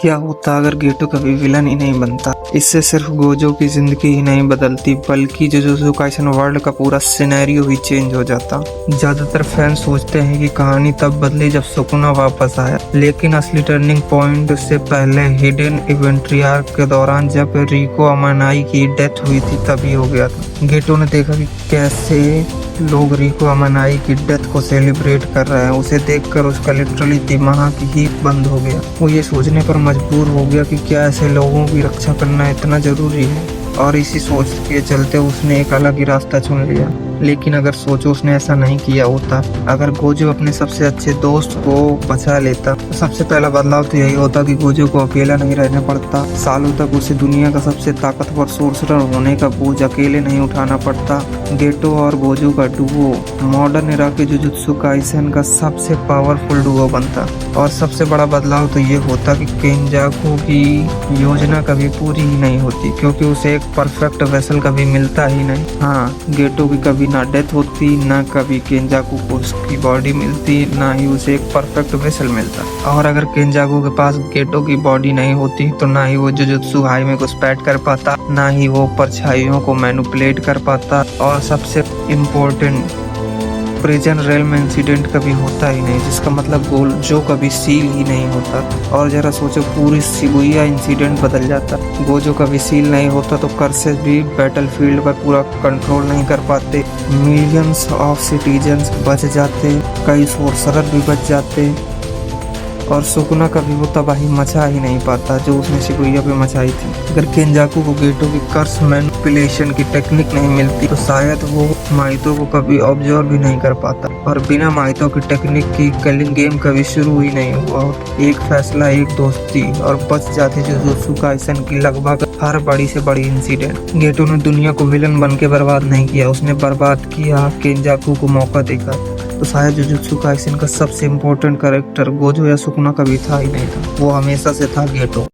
क्या होता अगर गेटो कभी विलन ही नहीं बनता। इससे सिर्फ गोजो की जिंदगी ही नहीं बदलती बल्कि जुजुत्सु काइसन वर्ल्ड का पूरा सिनेरियो ही चेंज हो जाता। ज्यादातर फैंस सोचते हैं कि कहानी तब बदली जब सुकुना वापस आया, लेकिन असली टर्निंग पॉइंट उससे पहले हिडन इवेंट्री आर्क के दौरान जब रिको अमानाई की डेथ हुई थी तभी हो गया था। गेटो ने देखा कि कैसे लोग रिको अमानाई की डेथ को सेलिब्रेट कर रहे हैं। उसे देखकर उसका लिटरली दिमाग ही बंद हो गया। वो ये सोचने पर मजबूर हो गया कि क्या ऐसे लोगों की रक्षा करना इतना जरूरी है, और इसी सोच के चलते उसने एक अलग ही रास्ता चुन लिया। लेकिन अगर सोचो उसने ऐसा नहीं किया होता, अगर गोजो अपने सबसे अच्छे दोस्त को बचा लेता, तो सबसे पहला बदलाव तो यही होता कि गोजो को अकेला नहीं रहना पड़ता। सालों तक उसे दुनिया का सबसे ताकतवर सोर्सरर होने का बोझ अकेले नहीं उठाना पड़ता। गेटो और गोजो का डुओ मॉडर्न एरा के जुजुत्सु काइसेन का सबसे पावरफुल डुओ बनता। और सबसे बड़ा बदलाव तो ये होता कि केंजाकू की योजना कभी पूरी ही नहीं होती, क्योंकि उसे एक परफेक्ट वेसल कभी मिलता ही नहीं। हाँ, गेटो की कभी ना डेथ होती, ना कभी केंजाकू को उसकी बॉडी मिलती, ना ही उसे एक परफेक्ट वेसल मिलता। और अगर केंजाकू के पास गेटो की बॉडी नहीं होती तो ना ही वो जुजुत्सु हाइमे को स्पैट कर पाता, ना ही वो परछाइयों को मैनिपुलेट कर पाता, और सबसे इम्पोर्टेंट प्रिजन रेल इंसिडेंट कभी होता ही नहीं, जिसका मतलब गोजो कभी सील ही नहीं होता। और जरा सोचो, पूरी शिबुया इंसिडेंट बदल जाता। गोजो कभी सील नहीं होता तो कर्सेस भी बैटलफील्ड पर पूरा कंट्रोल नहीं कर पाते, मिलियंस ऑफ सिटीजन्स बच जाते, कई सोर्सरर भी बच जाते, और सुकुना कभी वो तबाही मचा ही नहीं पाता जो उसने शिबुया पे मचाई थी। अगर केंजाकू को गेटो की कर्स मैनिपुलेशन की टेक्निक नहीं मिलती तो शायद वो माइतो को कभी ऑब्जर्व भी नहीं कर पाता, और बिना माइतो की टेक्निक की किलिंग गेम कभी शुरू ही नहीं हुआ। एक फैसला, एक दोस्ती, और बच जाती जुजुत्सु काइसेन की लगभग हर बड़ी से बड़ी इंसिडेंट। गेटो ने दुनिया को विलन बन के बर्बाद नहीं किया, उसने बर्बाद किया केंजाकू को मौका देकर। तो शायद जुजुत्सु काइसेन का सबसे इम्पोर्टेंट कैरेक्टर गोजो या सुकुना कभी था ही नहीं था, वो हमेशा से था गेटो।